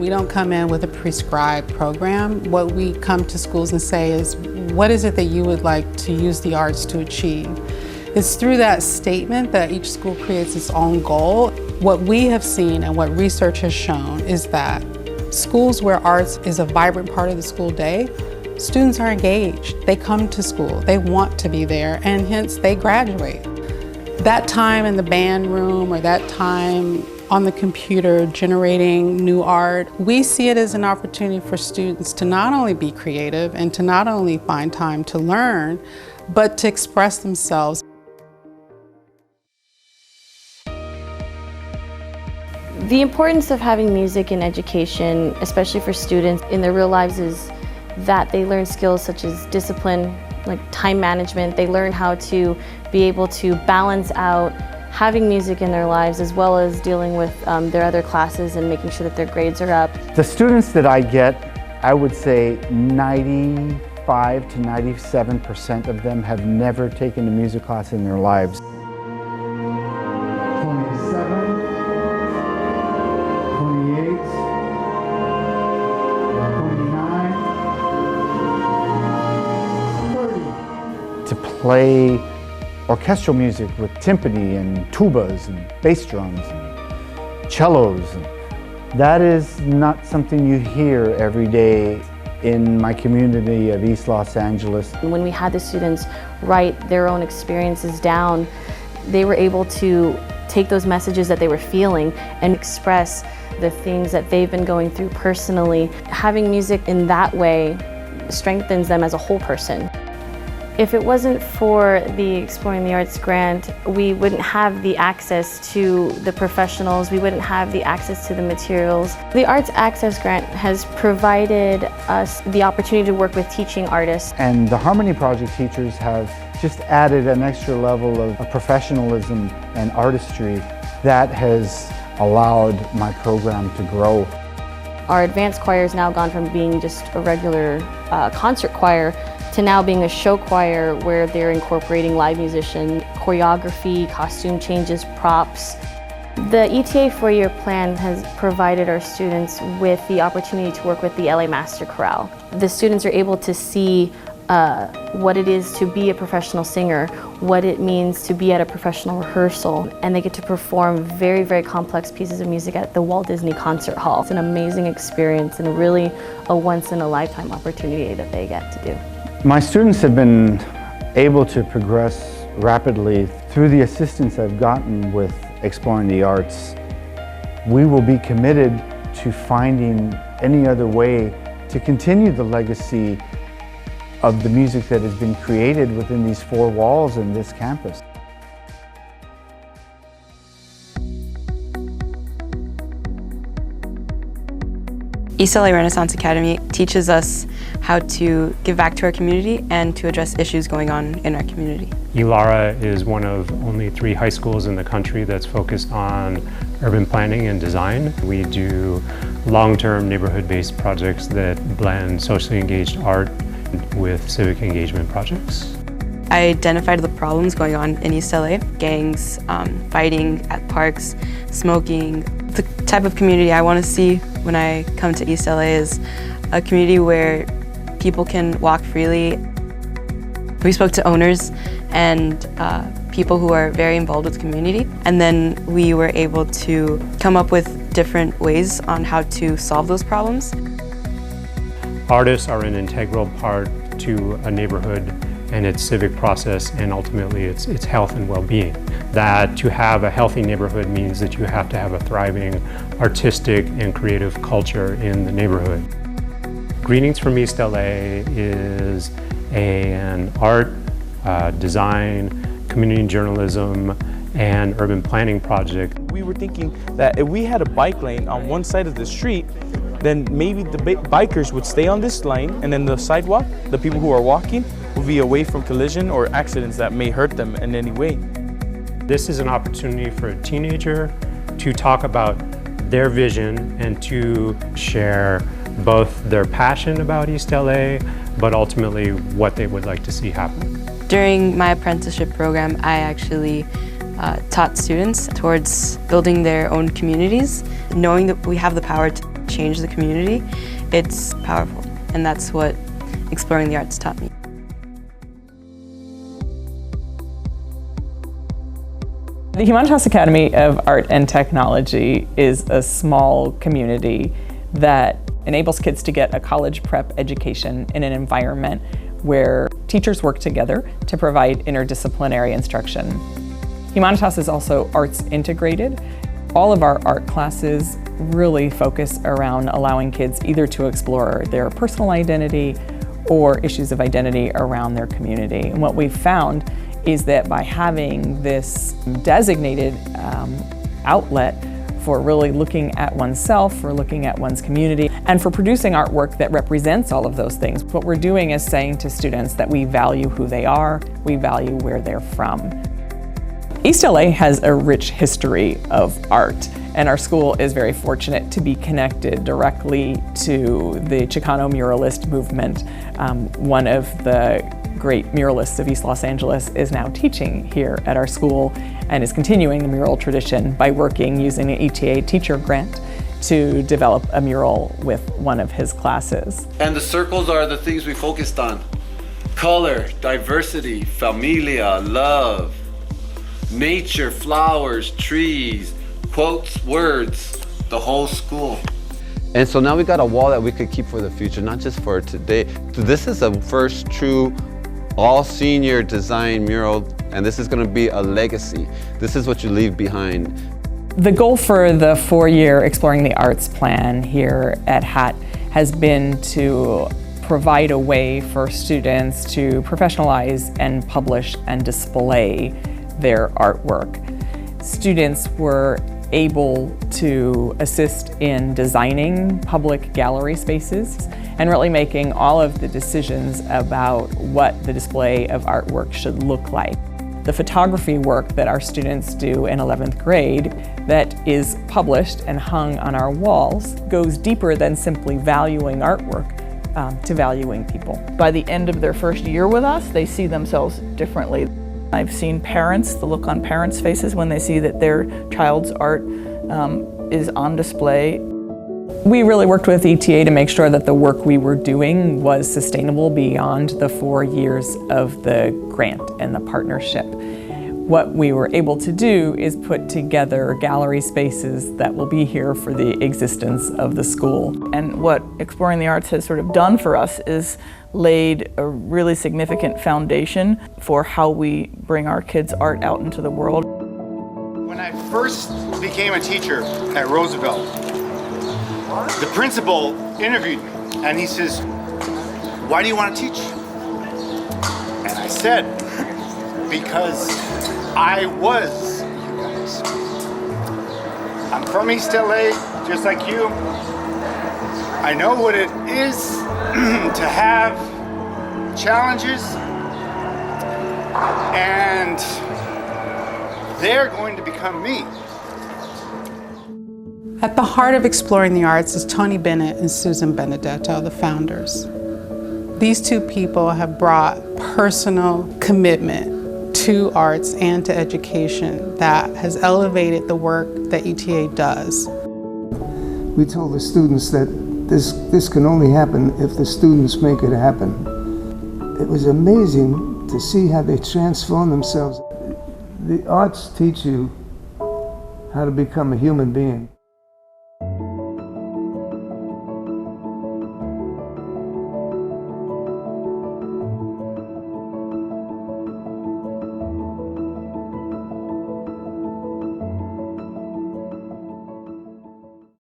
We don't come in with a prescribed program. What we come to schools and say is, what is it that you would like to use the arts to achieve? It's through that statement that each school creates its own goal. What we have seen and what research has shown is that schools where arts is a vibrant part of the school day, students are engaged. They come to school, they want to be there, and hence they graduate. That time in the band room or that time on the computer generating new art, we see it as an opportunity for students to not only be creative and to not only find time to learn, but to express themselves. The importance of having music in education, especially for students in their real lives, is that they learn skills such as discipline, like time management. They learn how to be able to balance out having music in their lives as well as dealing with their other classes and making sure that their grades are up. The students that I get, I would say 95 to 97% of them have never taken a music class in their lives. 27, 28, 29, 30. To play orchestral music with timpani and tubas and bass drums and cellos, that is not something you hear every day in my community of East Los Angeles. When we had the students write their own experiences down, they were able to take those messages that they were feeling and express the things that they've been going through personally. Having music in that way strengthens them as a whole person. If it wasn't for the Exploring the Arts grant, we wouldn't have the access to the professionals, we wouldn't have the access to the materials. The Arts Access Grant has provided us the opportunity to work with teaching artists. And the Harmony Project teachers have just added an extra level of professionalism and artistry that has allowed my program to grow. Our advanced choir has now gone from being just a regular concert choir to now being a show choir where they're incorporating live musician, choreography, costume changes, props. The ETA 4-year plan has provided our students with the opportunity to work with the LA Master Chorale. The students are able to see what it is to be a professional singer, what it means to be at a professional rehearsal, and they get to perform very, very complex pieces of music at the Walt Disney Concert Hall. It's an amazing experience and really a once-in-a-lifetime opportunity that they get to do. My students have been able to progress rapidly through the assistance I've gotten with Exploring the Arts. We will be committed to finding any other way to continue the legacy of the music that has been created within these four walls in this campus. East LA Renaissance Academy teaches us how to give back to our community and to address issues going on in our community. ELARA is one of only 3 high schools in the country that's focused on urban planning and design. We do long-term neighborhood-based projects that blend socially engaged art with civic engagement projects. I identified the problems going on in East LA, gangs, fighting at parks, smoking. The type of community I want to see when I come to East LA is a community where people can walk freely. We spoke to owners and people who are very involved with the community, and then we were able to come up with different ways on how to solve those problems. Artists are an integral part to a neighborhood and its civic process and ultimately its health and well-being. That to have a healthy neighborhood means that you have to have a thriving artistic and creative culture in the neighborhood. Greetings from East LA is an art, design, community journalism, and urban planning project. We were thinking that if we had a bike lane on one side of the street, then maybe the bikers would stay on this lane, and then the sidewalk, the people who are walking, will be away from collision or accidents that may hurt them in any way. This is an opportunity for a teenager to talk about their vision and to share both their passion about East LA, but ultimately what they would like to see happen. During my apprenticeship program, I actually taught students towards building their own communities, knowing that we have the power to change the community, it's powerful. And that's what exploring the arts taught me. The Humanitas Academy of Art and Technology is a small community that enables kids to get a college prep education in an environment where teachers work together to provide interdisciplinary instruction. Humanitas is also arts integrated. All of our art classes really focus around allowing kids either to explore their personal identity or issues of identity around their community. And what we've found is that by having this designated outlet for really looking at oneself, for looking at one's community, and for producing artwork that represents all of those things, what we're doing is saying to students that we value who they are, we value where they're from. East LA has a rich history of art, and our school is very fortunate to be connected directly to the Chicano muralist movement. One of the great muralists of East Los Angeles is now teaching here at our school and is continuing the mural tradition by working using an ETA teacher grant to develop a mural with one of his classes. And the circles are the things we focused on. Color, diversity, familia, love, nature, flowers, trees, quotes, words, the whole school. And so now we got a wall that we could keep for the future, not just for today. This is a first true all-senior design mural, and this is going to be a legacy. This is what you leave behind. The goal for the 4-year Exploring the Arts plan here at HAT has been to provide a way for students to professionalize and publish and display their artwork. Students were able to assist in designing public gallery spaces and really making all of the decisions about what the display of artwork should look like. The photography work that our students do in 11th grade that is published and hung on our walls goes deeper than simply valuing artwork to valuing people. By the end of their first year with us, they see themselves differently. I've seen parents, the look on parents' faces when they see that their child's art is on display. We really worked with ETA to make sure that the work we were doing was sustainable beyond the 4 years of the grant and the partnership. What we were able to do is put together gallery spaces that will be here for the existence of the school. And what Exploring the Arts has sort of done for us is laid a really significant foundation for how we bring our kids' art out into the world. When I first became a teacher at Roosevelt, the principal interviewed me and he says, "Why do you want to teach?" And I said, "Because I was you guys. I'm from East LA, just like you. I know what it is to have challenges, and they're going to become me." At the heart of Exploring the Arts is Tony Bennett and Susan Benedetto, the founders. These two people have brought personal commitment to arts and to education that has elevated the work that ETA does. We told the students that this can only happen if the students make it happen. It was amazing to see how they transformed themselves. The arts teach you how to become a human being.